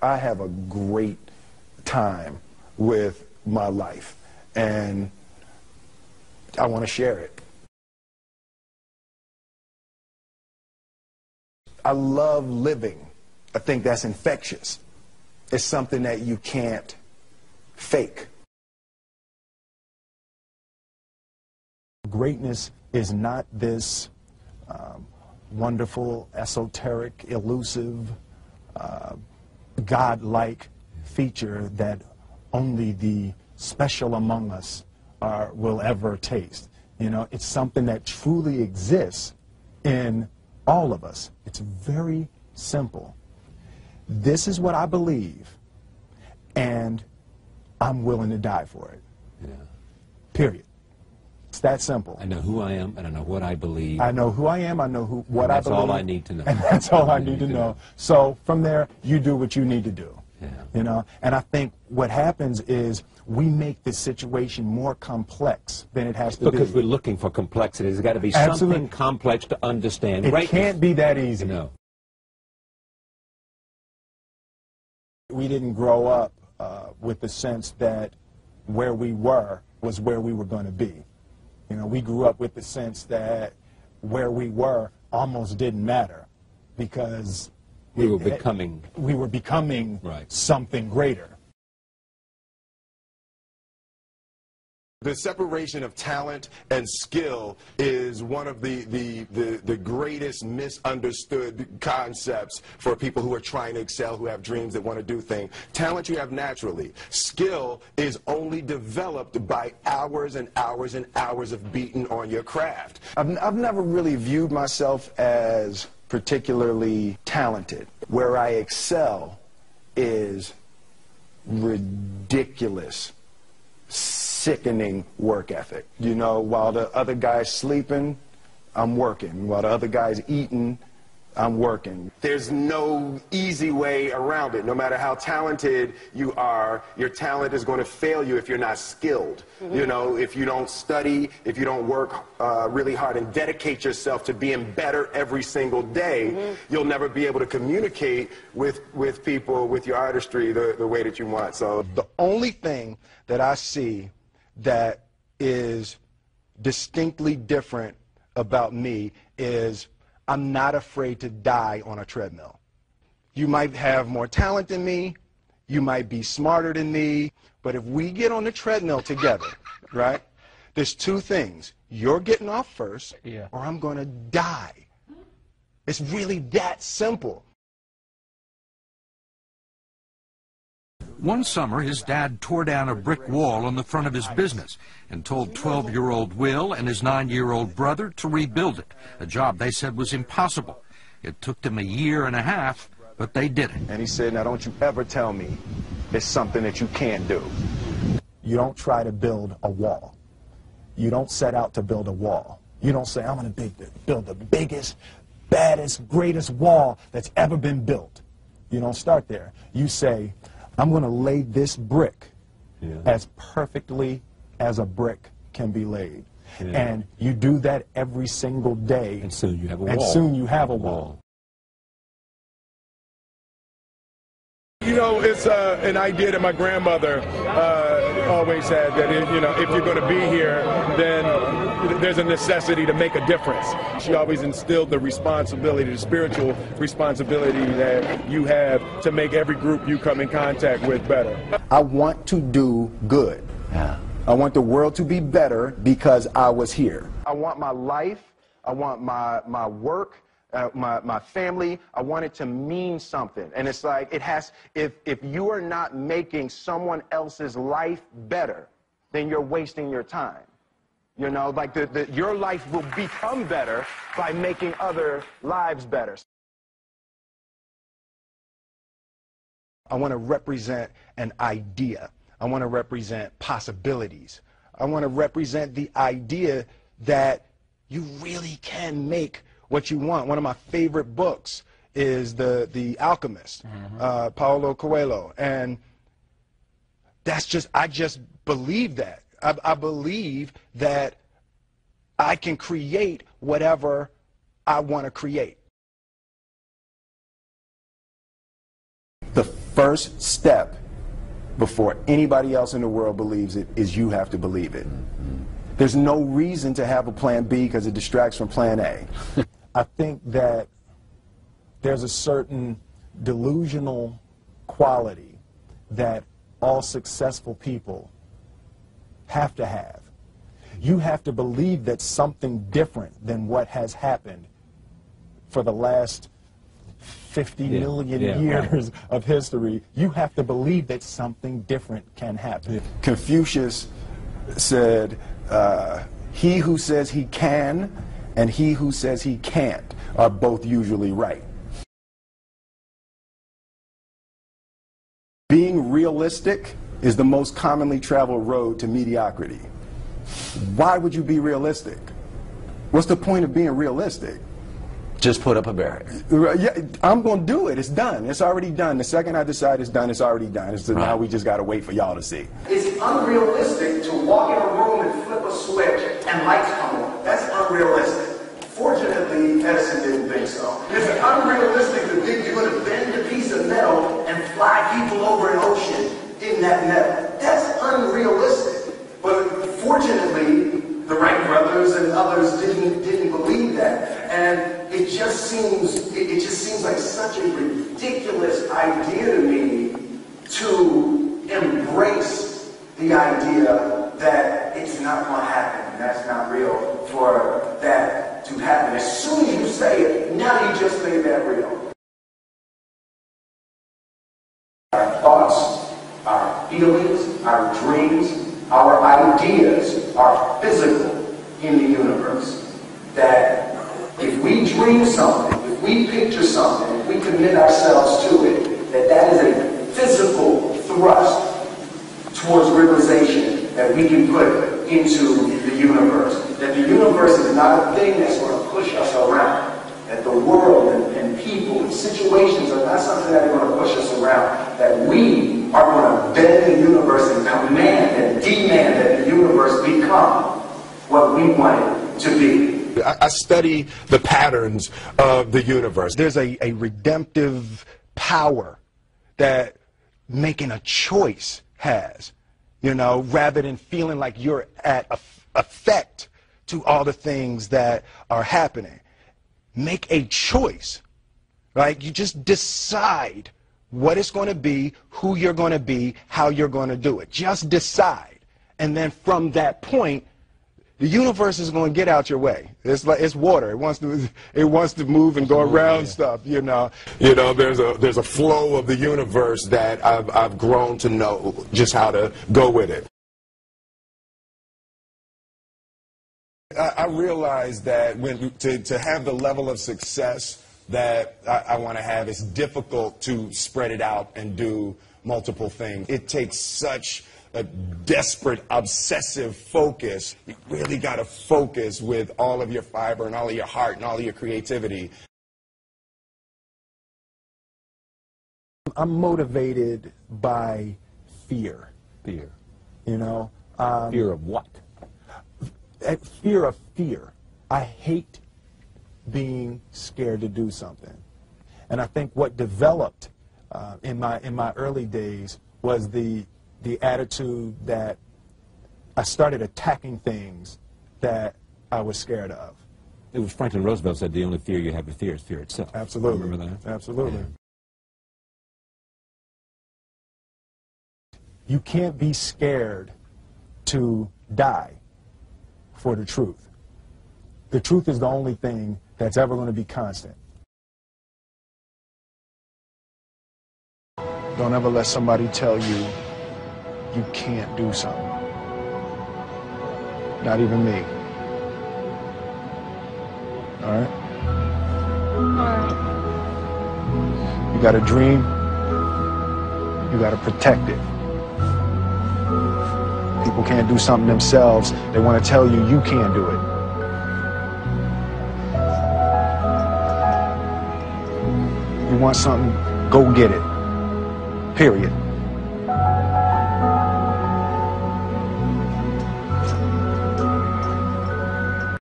I have a great time with my life, and I want to share it. I love living. I think that's infectious. It's something that you can't fake. Greatness is not this wonderful, esoteric, elusive, God-like feature that only the special among us will ever taste. You know, it's something that truly exists in all of us. It's very simple. This is what I believe, and I'm willing to die for it. Yeah. Period. It's that simple. I know who I am, and I know what I believe. I know who I am, I know what I believe. That's all I need to know. And that's all I need to know. So from there, you do what you need to do. Yeah. You know, and I think what happens is we make this situation more complex than it has to be. Because we're looking for complexity. There's got to be something complex to understand. It can't be that easy. No. We didn't grow up with the sense that where we were was where we were going to be. You know, we grew up with the sense that where we were almost didn't matter because we were becoming right. Something greater. The separation of talent and skill is one of the greatest misunderstood concepts for people who are trying to excel, who have dreams that want to do things. Talent you have naturally. Skill is only developed by hours and hours and hours of beating on your craft. I've never really viewed myself as particularly talented. Where I excel is ridiculous, sickening work ethic. You know, while the other guy's sleeping, I'm working. While the other guy's eating, I'm working. There's no easy way around it. No matter how talented you are, your talent is going to fail you if you're not skilled. Mm-hmm. You know, if you don't study, if you don't work really hard and dedicate yourself to being better every single day, mm-hmm. you'll never be able to communicate with people, with your artistry, the way that you want. So the only thing that I see that is distinctly different about me is I'm not afraid to die on a treadmill. You might have more talent than me, you might be smarter than me, but if we get on the treadmill together, right, there's two things. You're getting off first, or I'm going to die. It's really that simple. One summer, his dad tore down a brick wall on the front of his business and told 12-year-old Will and his 9-year-old brother to rebuild it, a job they said was impossible. It took them a year and a half, but they did it. And he said, now don't you ever tell me it's something that you can't do. You don't try to build a wall. You don't set out to build a wall. You don't say, I'm going to build the biggest, baddest, greatest wall that's ever been built. You don't start there. You say, I'm going to lay this brick as perfectly as a brick can be laid. Yeah. And you do that every single day. And soon you have a wall. And soon you have a wall. You know, it's an idea that my grandmother always had, that if you're going to be here, then there's a necessity to make a difference. She always instilled the responsibility, the spiritual responsibility that you have to make every group you come in contact with better. I want to do good. Yeah. I want the world to be better because I was here. I want my life, I want my work, my family, I want it to mean something. And it's like, it has, if you are not making someone else's life better, then you're wasting your time. You know, like your life will become better by making other lives better. I want to represent an idea. I want to represent possibilities. I want to represent the idea that you really can make what you want. One of my favorite books is The Alchemist, Paulo Coelho, and I just believe that. I believe that I can create whatever I want to create. The first step before anybody else in the world believes it is you have to believe it. There's no reason to have a plan B because it distracts from plan A. I think that there's a certain delusional quality that all successful people have to have. You have to believe that something different than what has happened for the last 50 million years of history. You have to believe that something different can happen. Confucius said, he who says he can and he who says he can't are both usually right. Being realistic is the most commonly traveled road to mediocrity. Why would you be realistic? What's the point of being realistic? Just put up a barrier. Yeah, I'm going to do it. It's done. It's already done. The second I decide it's done, it's already done. So now we just got to wait for y'all to see. It's unrealistic to walk in a room and flip a switch and lights come on. That's unrealistic. Fortunately, Edison didn't think so. It's unrealistic to think you're going to bend a piece of metal and fly people over an ocean in that metal. That's unrealistic. But fortunately, the Wright brothers and others didn't believe that. And it just seems like such a ridiculous idea to me to embrace the idea that it's not going to happen and that's not real for that to happen. As soon as you say it, now you just made that real. Our thoughts, our feelings, our dreams, our ideas are physical in the universe. That if we dream something, if we picture something, if we commit ourselves to it, that is a physical thrust towards realization that we can put into the universe. That the universe is not a thing that's going to push us around. That the world and people and situations are not something that are going to push us around. That we are going to bend the universe and command and demand that the universe become what we want it to be. I study the patterns of the universe. There's a redemptive power that making a choice has, you know, rather than feeling like you're at effect to all the things that are happening. Make a choice, right? You just decide what it's going to be, who you're going to be, how you're going to do it. Just decide. And then from that point, the universe is going to get out your way. It's like it's water. It wants to move and go around stuff. You know, there's a flow of the universe that I've grown to know just how to go with it. I realize that to have the level of success that I want to have, it's difficult to spread it out and do multiple things. It takes such a desperate, obsessive focus. You really got to focus with all of your fiber and all of your heart and all of your creativity. I'm motivated by fear. Fear. You know? Fear of what? Fear of fear. I hate being scared to do something. And I think what developed in my early days was the attitude that I started attacking things that I was scared of. It was Franklin Roosevelt said the only fear you have to fear is fear itself. Absolutely. Remember that? Absolutely. Yeah. You can't be scared to die for the truth. The truth is the only thing that's ever going to be constant. Don't ever let somebody tell you you can't do something. Not even me. All right? All right. You got a dream, you got to protect it. People can't do something themselves. They want to tell you you can't do it. You want something, go get it. Period.